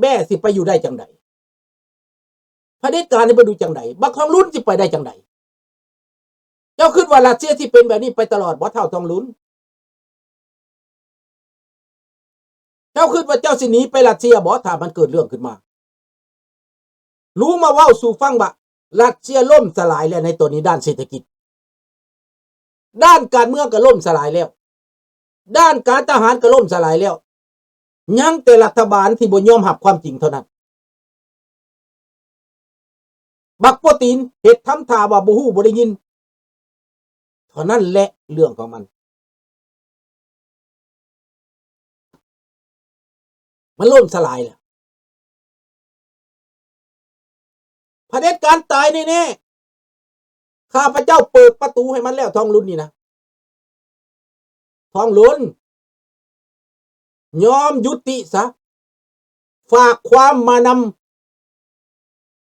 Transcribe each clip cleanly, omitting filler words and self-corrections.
แบ่สิไปอยู่ได้จังไดเผด็จการนี่ไปดูจังไดบักทองลุ้นสิไปได้จังไดเจ้าคิดว่ารัสเซียที่เป็นแบบนี้ไปตลอดบ่เท่าทองลุ้นเจ้าคิดว่าเจ้าสิหนีไปรัสเซียบ่ถ้ามันเกิดเรื่องขึ้นมารู้มาเว้าสู่ฟังบ่รัสเซียล่มสลายแล้วในตัวนี้ด้านเศรษฐกิจด้านการเมืองก็ล่มสลายแล้วด้านการทหารก็ล่มสลายแล้วยังแต่รัฐบาลที่บ่ยอมรับความจริงเท่านั้นบักโปรตีนเฮ็ดทำท่าว่าบ่ฮู้บ่ได้ยินเท่านั้นแหละเรื่องของมันล่มสลายแล้วเผด็จการตายแน่ๆข้าพเจ้าเปิดประตูให้มันแล้วทองลุ้นนี่นะทองลุ้นยอมยุติซะฝากความมาน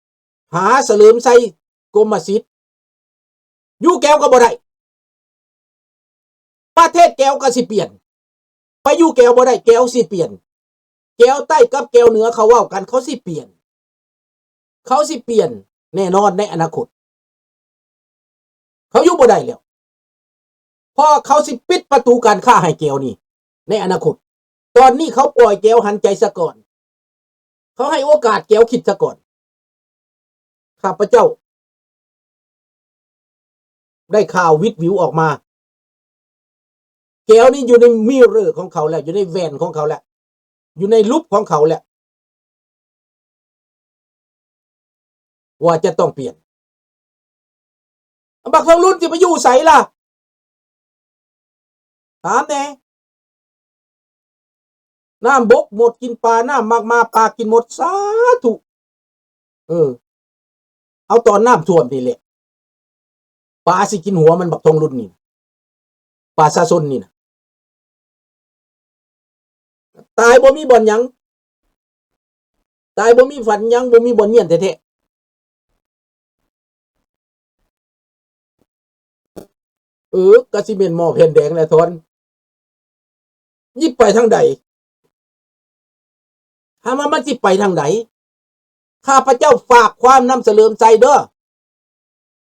ำหาเสลิมไสกรมสิทธิ์อยู่แก้วก็บ่ได้ประเทศแก้วก็สิเปลี่ยนไปอยู่แก้วบ่ได้แก้วสิเปลี่ยนแก้วใต้กับแก้วเหนือเขาเว้ากันเขาสิเปลี่ยนแน่นอนในอนาคตเขาอยู่บ่ได้แล้วพอเขาสิปิดประตูการค้าให้แก้วนี่ในอนาคตตอนนี้เขาปล่อยแก้วหันใจซะก่อนเขาให้โอกาสแก้วคิดซะก่อนข้าพเจ้าได้ข่าววิทวิวออกมาแก้วนี่อยู่ในมิเรอร์ของเขาแล้วอยู่ในแวนของเขาแล้วอยู่ในลุปของเขาแล้วว่าจะต้องเปลี่ยนบักทองลุ้นสิไปอยู่ไสล่ะถามแน่น้ำบกหมดกินปลาน้ำมากมาปลากินหมดสาธุเอาตอนน้ำท่วมนี่แหละปลาสิกินหัวมันบักทองลุ้นนี่ปลาซาซนนี่นะตายบ่มีบ่อนหยังตายบ่มีฝันหยังบ่มีบ่อนเมียนแท้ๆกะสิเม่นหม้อแผ่นแดงแหละทอนยิบไปทางใดถามว่ามันสิไปทางไหนข้าพเจ้าฝากความนำเสลิมไสเด้อ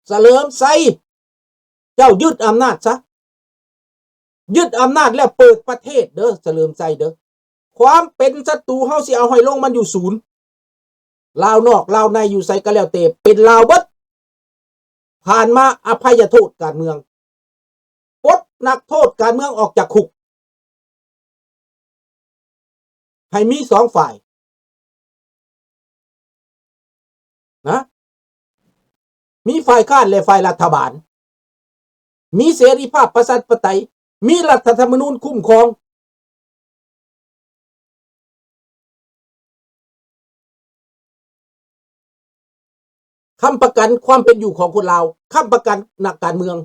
เสลิมไสเจ้ายึดอำนาจซะยึดอำนาจแล้วเปิดประเทศเด้อเสลิมไสเด้อความเป็นศัตรูเฮาสิเอาให้ลงมันอยู่ศูนย์ลาวนอกลาวในอยู่ไสก็แล้วแต่เป็นลาวเบิดผ่านมาอภัยโทษการเมืองปลดนักโทษการเมืองออกจากคุกให้มีสองฝ่ายนะมีฝ่ายค้านและฝ่ายรัฐบาลมีเสรีภาพประชาธิปไตยมีรัฐธรรมนูญคุ้มครองค้ำประกันความเป็นอยู่ของคนลาวค้ำประกันนักการเมือง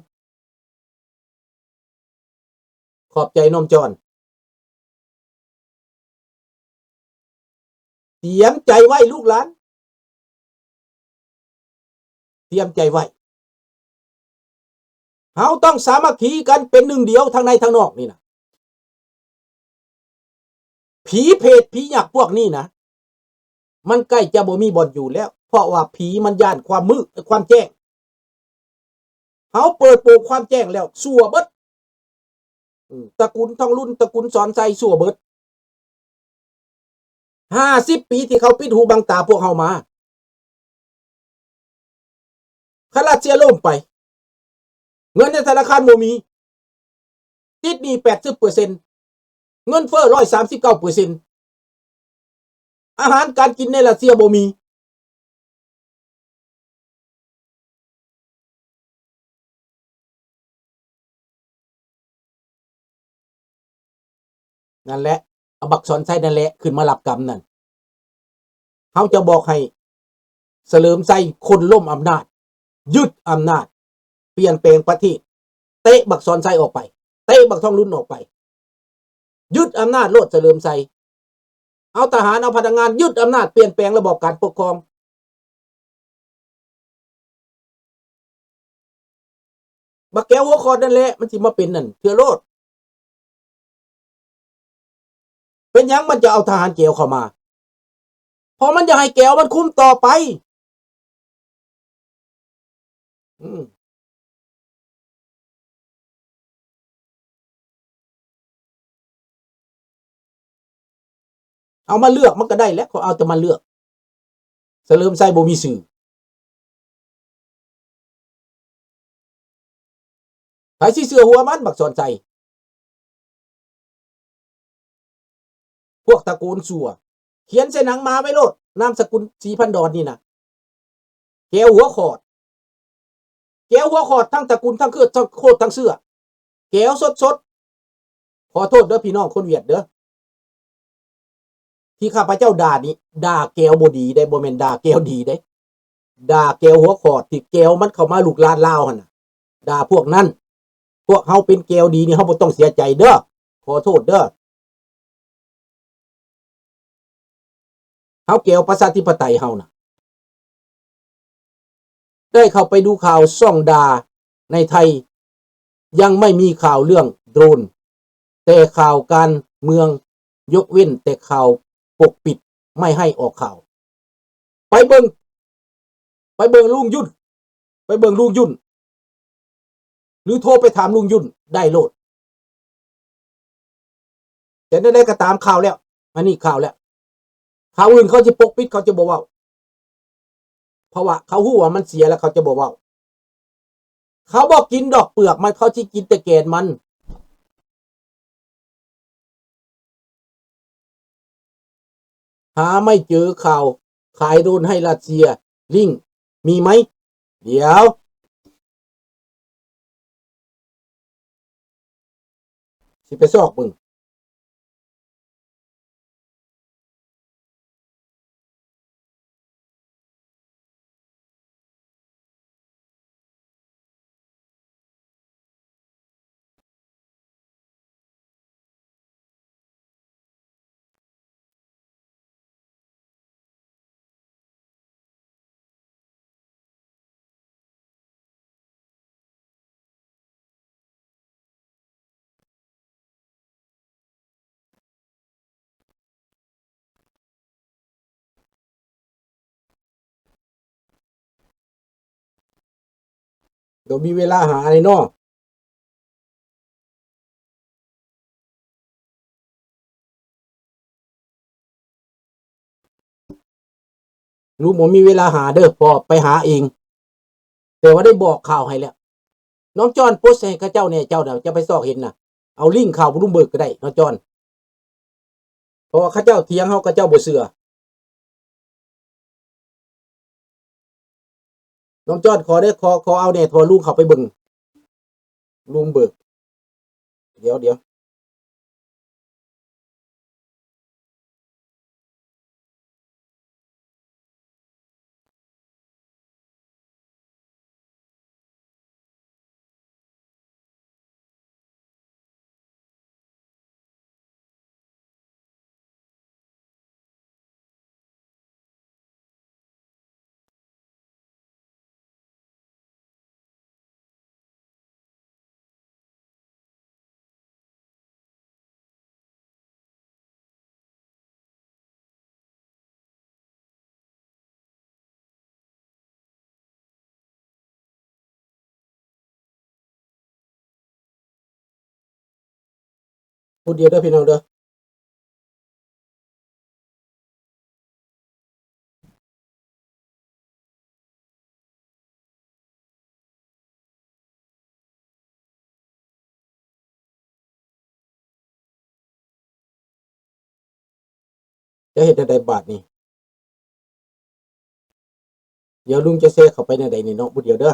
ขอบใจน้อมจอนเตรียมใจไว้ลูกหลานเตรียมใจไว้เฮาต้องสามัคคีกันเป็นหนึ่งเดียวทางในทางนอกนี่นะผีเพศผีหยักพวกนี้นะมันใกล้จะบ่มีบ่อนอยู่แล้วเพราะว่าผีมันย่านความมืดความแจ้งเฮาเปิดโปงความแจ้งแล้วสั่วเบิดตระกูลทองรุ่นตระกูลสอนไสสั่วเบิด50 ปีที่เขาปิดหูบังตาพวกเฮามาคาราเซียล่มไปเงินในธนาคารบ่มีติดหนี้ 80% เงินเฟ้อ 139% อาหารการกินในรัสเซียบ่มีนั่นแหละเอาบักสอนไสนั่นแหละขึ้นมารับกรรมนั่นเฮาจะบอกให้เสลิมไสคนล้มอำนาจยึดอำนาจเปลี่ยนแปลงประเทศเตะบักสอนไสออกไปเตะบักทองลุ้นออกไปยึดอำนาจโลดเสลิมไสเอาทหารเอาพนักงานยึดอำนาจเปลี่ยนแปลงระบบการปกครองบักแก้วหัวคอนั่นแหละมันสิมาเป็นนั่นเทื่อโลดเป็นหยังมันจะเอาทหารเกี่ยวเข้ามา ราะมันจะให้แก้วมันคุ้มต่อไปเอามาเลือกมันก็ได้แล้วเขาเอาแต่มาเลือกเสริมไส้บ่มีสื่อไผสิเสือหัวมันบักสอนใจพวกตระกูลสัวเขียนใส่หนังมาไว้โลดนามสกุลสีพันดอนนี่นะแก้วหัวขอดแก้วหัวขอดทั้งตระกูลทั้งคือทั้งโคตรทั้งเสื้อแก้วสดขอโทษเด้อพี่น้องคนเวียดเด้อที่ข้าพเจ้าด่านี้ด่าแก้วบ่ดีได้บ่แม่นด่าแก้วดีได้ด่าแก้วหัวขอดที่แก้วมันเข้ามาลูกลานลาวหั่นน่ะด่าพวกนั้นพวกเฮาเป็นแก้วดีนี่เฮาบ่ต้องเสียใจเด้อขอโทษเด้อเฮาแก้วประชาธิปไตยเฮาน่ะได้เข้าไปดูข่าวซ่องด่าในไทยยังไม่มีข่าวเรื่องโดรนแต่ข่าวการเมืองยกเว้นแต่ข่าวปกปิดไม่ให้ออกข่าวไปเบิ่งลุงยุ่นไปเบิ่งลุงยุ่นหรือโทรไปถามลุงยุ่นได้โลดแต่ได้ก็ตามข่าวแล้วอันนี้ข่าวแล้วข่าวอื่นเขาจะปกปิดเขาจะบอกว่าเพราะว่าเขาหู้ว่ามันเสียแล้วเขาจะบอกว่าเขาบอกกินดอกเปลือกมันเขาจะกินแต่แกนมันหาไม่เจอข่าวขายโดรนให้รัสเซียลิงมีไหมเดี๋ยวสิไปซอกมึงเดี๋ยวมีเวลาหาอะไรเนาะรู้ผมมีเวลาหาเด้อพอไปหาเองแต่ว่าได้บอกข่าวให้แล้วน้องจอนโพสต์ให้ข้าเจ้าเนี่ยเจ้าเดี๋ยวจะไปซอกเห็นนะเอาลิงก์ข่าวบลูมเบิร์กก็ได้น้องจอนเพราะว่าข้าเจ้าเถียงเขาข้าเจ้าบ่เสือน้องจอนขอได้ขอเอาเนี่ยพอลุงเขาไปเบิ่งบลูมเบิร์กเดี๋ยวพูดเดียวเด้อพี่น้องเด้อจะเห็นในบาทนี่เดี๋ยวลุงจะแทรกเข้าไปในใดนี่เนาะพูดเดียวเด้อ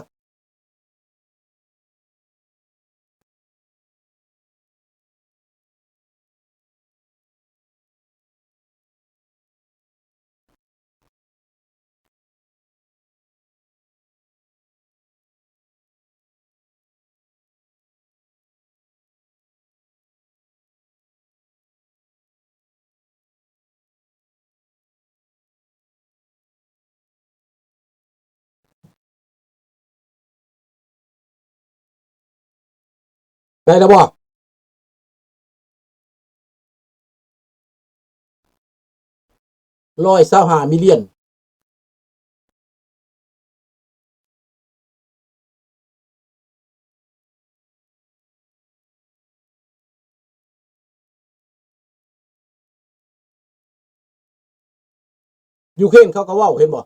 ได้แล้วบ่ 125 มิลเลียนยูเครนเขาก็เว้าเห็นบ่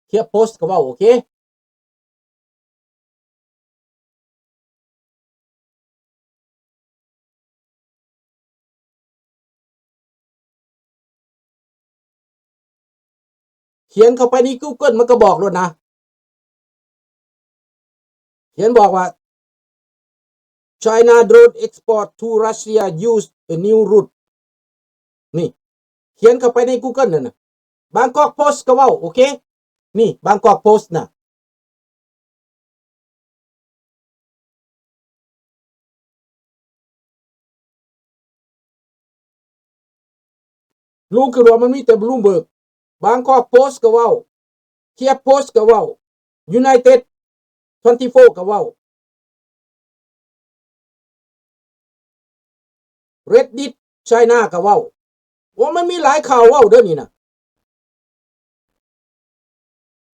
เคียโพสต์ก็เว้าโอเคเขียนเข้าไปใน Google มันก็บอกแล้วนะเขียนบอกว่า China drone export to Russia use a new route นี่เขียนเข้าไปใน Google นั่นน่ะบางกอกโพสต์ก็เว้าโอเคนี่บางกอกโพสต์น่ะลุงคือว่ามันมีแต่บลูมเบิร์กบางกอกโพสต์ก็เว้าเคียบโพสต์ก็เว้า United 24ก็เว้า Reddit China ก็เว้าว่ามันมีหลายข่าวเว้าเด้อนี่นะ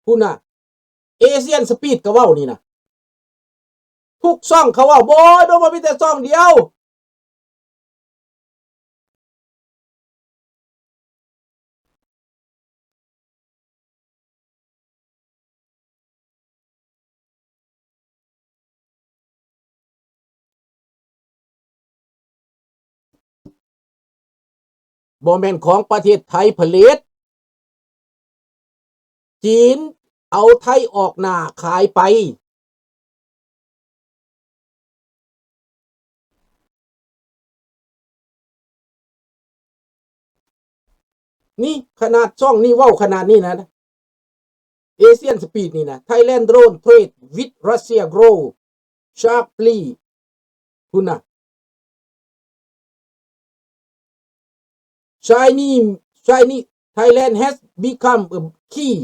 พูดน่ะเอเชียนสปีดก็เว้านี่นะทุกช่องเขาเว้าบ่บ่มีแต่ช่องเดียวบ่แม่นของประเทศไทยผลิตจีนเอาไทยออกหน้าขายไปนี่ขนาดช่องนี่เว้าขนาดนี้นะเอเชียนสปีดนี่นะ Thailand drone trade with Russia grow sharply คุณน่ะ Chinese Thailand has become a key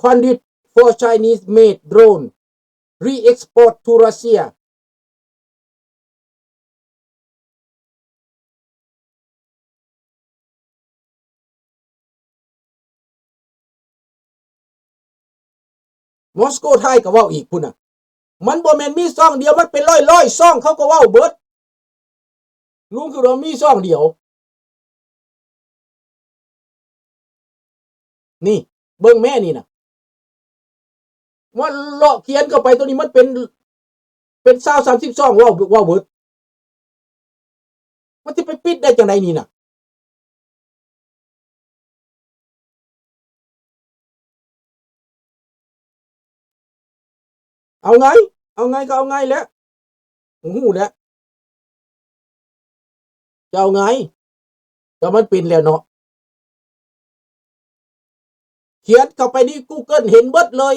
conduit for Chinese made drone re-export to Russiaมอสโกไทยก็เว้าอีกพุ่นน่ะมันบ่แม่นมีซ่องเดียวมันเป็นร้อยๆซ่องเขาก็เว้าเบิดลุงคือเรามีซ่องเดียวนี่เบิ่งแม่นี่น่ะว่าเลาะเขียนเข้าไปตัวนี้มันเป็น20-30ซ่องเว้าเบิดมันสิไปปิดได้จังไดนี่น่ะเอาไงก็เอาไงแหล้วฮู้แล้วจะเอาไงก็มันเป็นแล้วเนาะเขียนเข้าไปใน Google เห็นเบิดเลย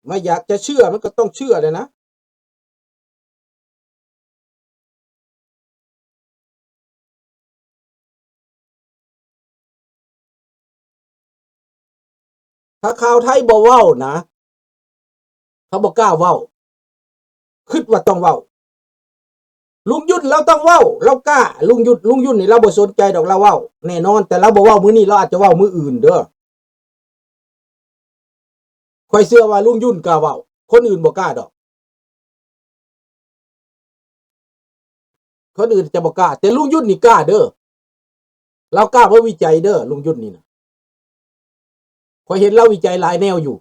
ไม่อยากจะเชื่อมันก็ต้องเชื่อเลยนะถ้าข่าวไทยบ่เว้านะเขาบ่กล้าเว้าคิดว่าต้องเว้าลุงยุ่นเราต้องเว้าเรากล้าลุงยุ่นนี่เราบ่สนใจดอกเราเว้าแน่นอนแต่เราบ่เว้ามื้อนี้เราอาจจะเว้ามื้ออื่นเด้อค่อยเชื่อว่าลุงยุ่นกล้าเว้าคนอื่นบ่กล้าดอกคนอื่นจะบ่กล้าแต่ลุงยุ่นนี่กล้าเด้อเรากล้าเพราะวิจัยเด้อลุงยุ่นนี่นะค่อยเห็นเราวิจัยหลายแนวอยู่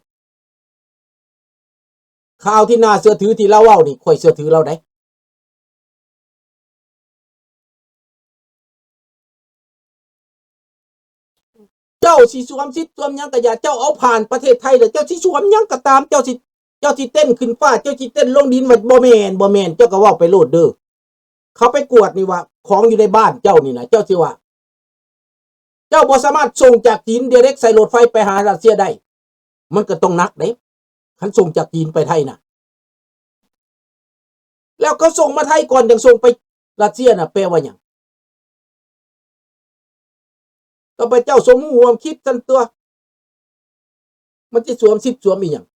ข่าวที่น่าเชื่อถือที่เราเว้านี่ค่อยเชื่อถือเราได้เจ้าสิสวมสิทธิ์สวมหยังก็อย่าเจ้าเอาผ่านประเทศไทยแล้วเจ้าสิสวมหยังก็ตามเจ้าสิเต้นขึ้นฟ้าเจ้าสิเต้นลงดินว่าบ่แม่นเจ้าก็เว้าไปโลดเด้อเขาไปกวดนี่ว่าของอยู่ในบ้านเจ้านี่นะเจ้าสิว่าเจ้าบ่สามารถส่งจากจีน direct ใส่รถไฟไปหารัสเซียได้มันก็ต้องหนักเด้คันส่งจากจีนไปไทยน่ะแล้วเขาส่งมาไทยก่อนจังส่งไปรัสเซียน่ะแปลว่าหยังก็ไปเจ้าสมรู้ร่วมคิดกันตัวมันสิสวมสิทธิ์สวมอีหยัง